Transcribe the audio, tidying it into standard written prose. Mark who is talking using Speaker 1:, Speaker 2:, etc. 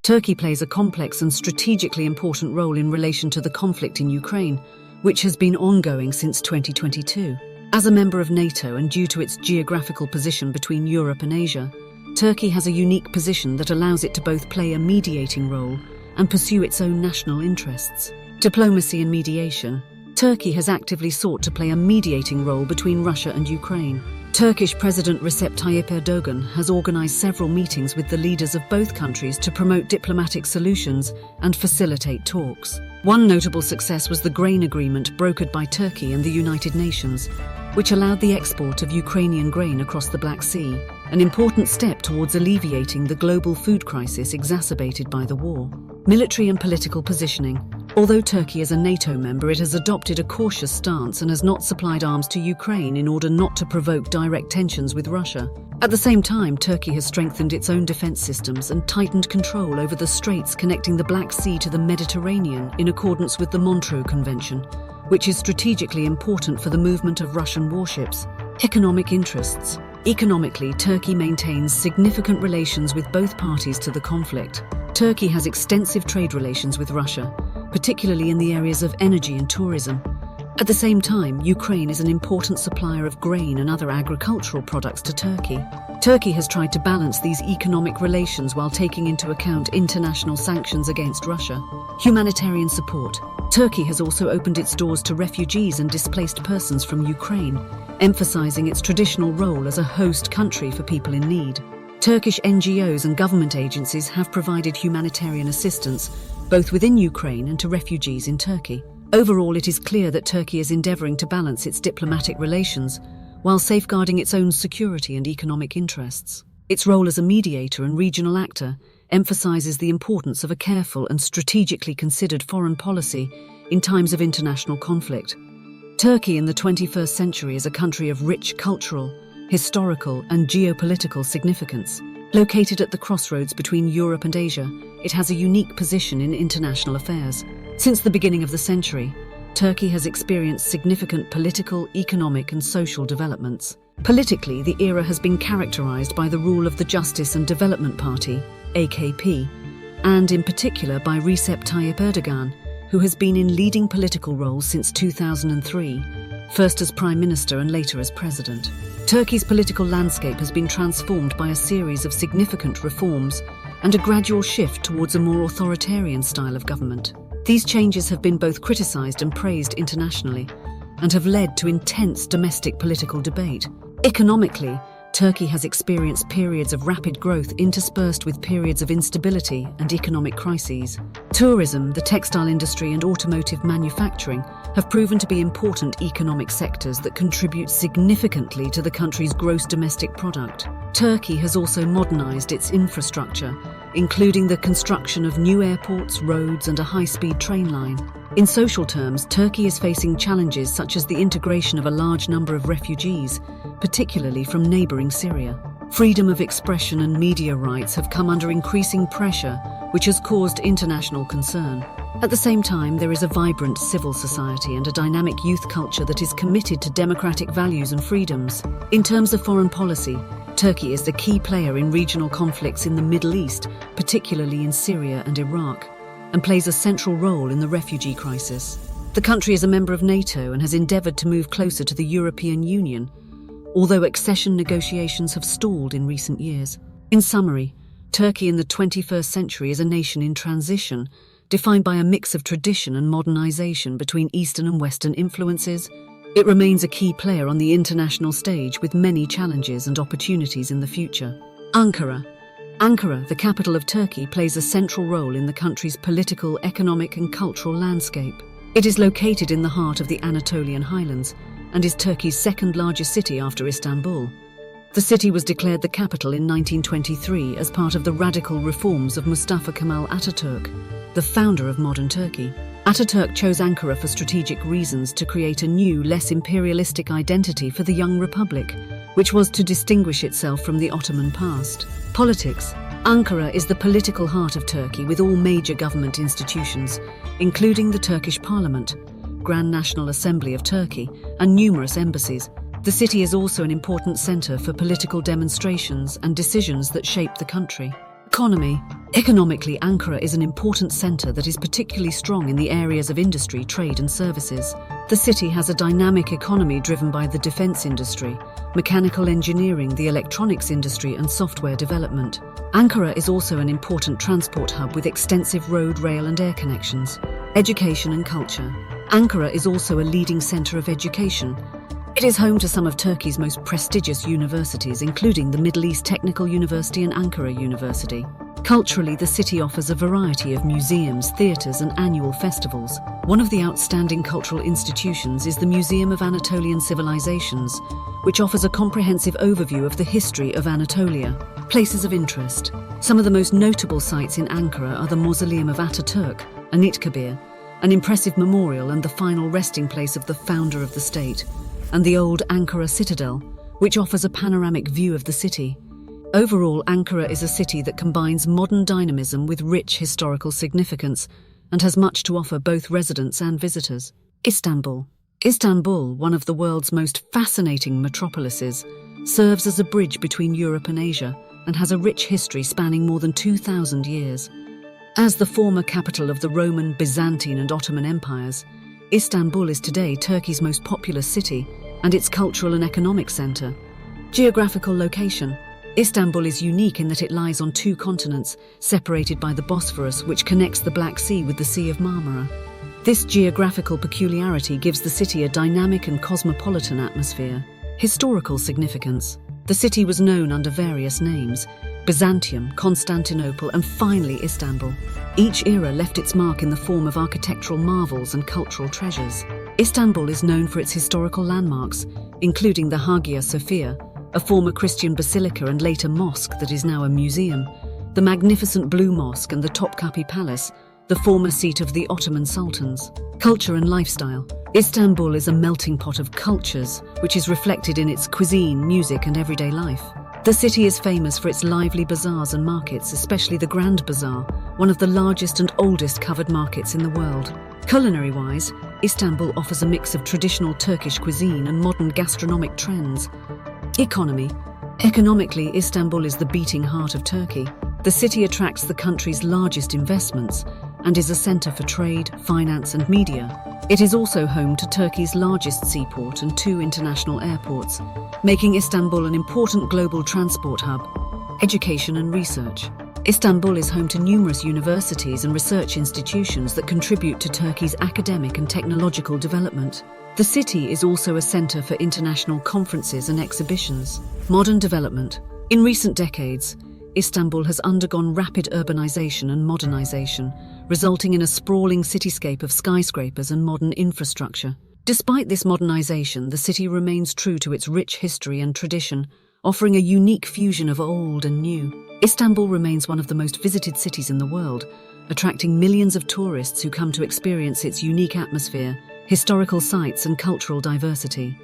Speaker 1: Turkey plays a complex and strategically important role in relation to the conflict in Ukraine, which has been ongoing since 2022. As a member of NATO and due to its geographical position between Europe and Asia, Turkey has a unique position that allows it to both play a mediating role and pursue its own national interests. Diplomacy and mediation. Turkey has actively sought to play a mediating role between Russia and Ukraine. Turkish President Recep Tayyip Erdogan has organized several meetings with the leaders of both countries to promote diplomatic solutions and facilitate talks. One notable success was the grain agreement brokered by Turkey and the United Nations, which allowed the export of Ukrainian grain across the Black Sea, an important step towards alleviating the global food crisis exacerbated by the war. Military and political positioning. Although Turkey is a NATO member, it has adopted a cautious stance and has not supplied arms to Ukraine in order not to provoke direct tensions with Russia. At the same time, Turkey has strengthened its own defense systems and tightened control over the straits connecting the Black Sea to the Mediterranean in accordance with the Montreux Convention, which is strategically important for the movement of Russian warships. Economic interests. Economically, Turkey maintains significant relations with both parties to the conflict. Turkey has extensive trade relations with Russia, particularly in the areas of energy and tourism. At the same time, Ukraine is an important supplier of grain and other agricultural products to Turkey. Turkey has tried to balance these economic relations while taking into account international sanctions against Russia. Humanitarian support. Turkey has also opened its doors to refugees and displaced persons from Ukraine, emphasizing its traditional role as a host country for people in need. Turkish NGOs and government agencies have provided humanitarian assistance, both within Ukraine and to refugees in Turkey. Overall, it is clear that Turkey is endeavoring to balance its diplomatic relations while safeguarding its own security and economic interests. Its role as a mediator and regional actor emphasizes the importance of a careful and strategically considered foreign policy in times of international conflict. Turkey in the 21st century is a country of rich cultural, historical, and geopolitical significance. Located at the crossroads between Europe and Asia, it has a unique position in international affairs. Since the beginning of the century, Turkey has experienced significant political, economic, and social developments. Politically, the era has been characterized by the rule of the Justice and Development Party, AKP, and in particular by Recep Tayyip Erdogan, who has been in leading political roles since 2003, first as Prime Minister and later as President. Turkey's political landscape has been transformed by a series of significant reforms and a gradual shift towards a more authoritarian style of government. These changes have been both criticized and praised internationally and have led to intense domestic political debate. Economically, Turkey has experienced periods of rapid growth interspersed with periods of instability and economic crises. Tourism, the textile industry, and automotive manufacturing have proven to be important economic sectors that contribute significantly to the country's gross domestic product. Turkey has also modernized its infrastructure, including the construction of new airports, roads, and a high-speed train line. In social terms, Turkey is facing challenges such as the integration of a large number of refugees, particularly from neighboring Syria. Freedom of expression and media rights have come under increasing pressure, which has caused international concern. At the same time, there is a vibrant civil society and a dynamic youth culture that is committed to democratic values and freedoms. In terms of foreign policy, Turkey is the key player in regional conflicts in the Middle East, particularly in Syria and Iraq, and plays a central role in the refugee crisis. The country is a member of NATO and has endeavored to move closer to the European Union, although accession negotiations have stalled in recent years. In summary, Turkey in the 21st century is a nation in transition, defined by a mix of tradition and modernization between Eastern and Western influences. It remains a key player on the international stage with many challenges and opportunities in the future. Ankara. Ankara, the capital of Turkey, plays a central role in the country's political, economic, and cultural landscape. It is located in the heart of the Anatolian highlands and is Turkey's second largest city after Istanbul. The city was declared the capital in 1923 as part of the radical reforms of Mustafa Kemal Atatürk, the founder of modern Turkey. Atatürk chose Ankara for strategic reasons to create a new, less imperialistic identity for the young republic, which was to distinguish itself from the Ottoman past. Politics. Ankara is the political heart of Turkey with all major government institutions, including the Turkish Parliament, Grand National Assembly of Turkey, and numerous embassies. The city is also an important center for political demonstrations and decisions that shape the country. Economy. Economically, Ankara is an important center that is particularly strong in the areas of industry, trade and services. The city has a dynamic economy driven by the defense industry, mechanical engineering, the electronics industry and software development. Ankara is also an important transport hub with extensive road, rail and air connections. Education and culture. Ankara is also a leading center of education. It is home to some of Turkey's most prestigious universities, including the Middle East Technical University and Ankara University. Culturally, the city offers a variety of museums, theatres and annual festivals. One of the outstanding cultural institutions is the Museum of Anatolian Civilizations, which offers a comprehensive overview of the history of Anatolia. Places of interest. Some of the most notable sites in Ankara are the Mausoleum of Ataturk, Anıtkabir, an impressive memorial and the final resting place of the founder of the state, and the old Ankara Citadel, which offers a panoramic view of the city. Overall, Ankara is a city that combines modern dynamism with rich historical significance and has much to offer both residents and visitors. Istanbul. Istanbul, one of the world's most fascinating metropolises, serves as a bridge between Europe and Asia and has a rich history spanning more than 2,000 years. As the former capital of the Roman, Byzantine and Ottoman empires, Istanbul is today Turkey's most populous city and its cultural and economic centre. Geographical location. Istanbul is unique in that it lies on two continents, separated by the Bosphorus, which connects the Black Sea with the Sea of Marmara. This geographical peculiarity gives the city a dynamic and cosmopolitan atmosphere. Historical significance. The city was known under various names: Byzantium, Constantinople, and finally Istanbul. Each era left its mark in the form of architectural marvels and cultural treasures. Istanbul is known for its historical landmarks, including the Hagia Sophia, a former Christian basilica and later mosque that is now a museum, the magnificent Blue Mosque and the Topkapi Palace, the former seat of the Ottoman sultans. Culture and lifestyle. Istanbul is a melting pot of cultures, which is reflected in its cuisine, music and everyday life. The city is famous for its lively bazaars and markets, especially the Grand Bazaar, one of the largest and oldest covered markets in the world. Culinary-wise, Istanbul offers a mix of traditional Turkish cuisine and modern gastronomic trends. Economy. Economically, Istanbul is the beating heart of Turkey. The city attracts the country's largest investments and is a centre for trade, finance and media. It is also home to Turkey's largest seaport and two international airports, making Istanbul an important global transport hub. Education and research. Istanbul is home to numerous universities and research institutions that contribute to Turkey's academic and technological development. The city is also a centre for international conferences and exhibitions. Modern development. In recent decades, Istanbul has undergone rapid urbanization and modernization, resulting in a sprawling cityscape of skyscrapers and modern infrastructure. Despite this modernization, the city remains true to its rich history and tradition, offering a unique fusion of old and new. Istanbul remains one of the most visited cities in the world, attracting millions of tourists who come to experience its unique atmosphere, historical sites and cultural diversity.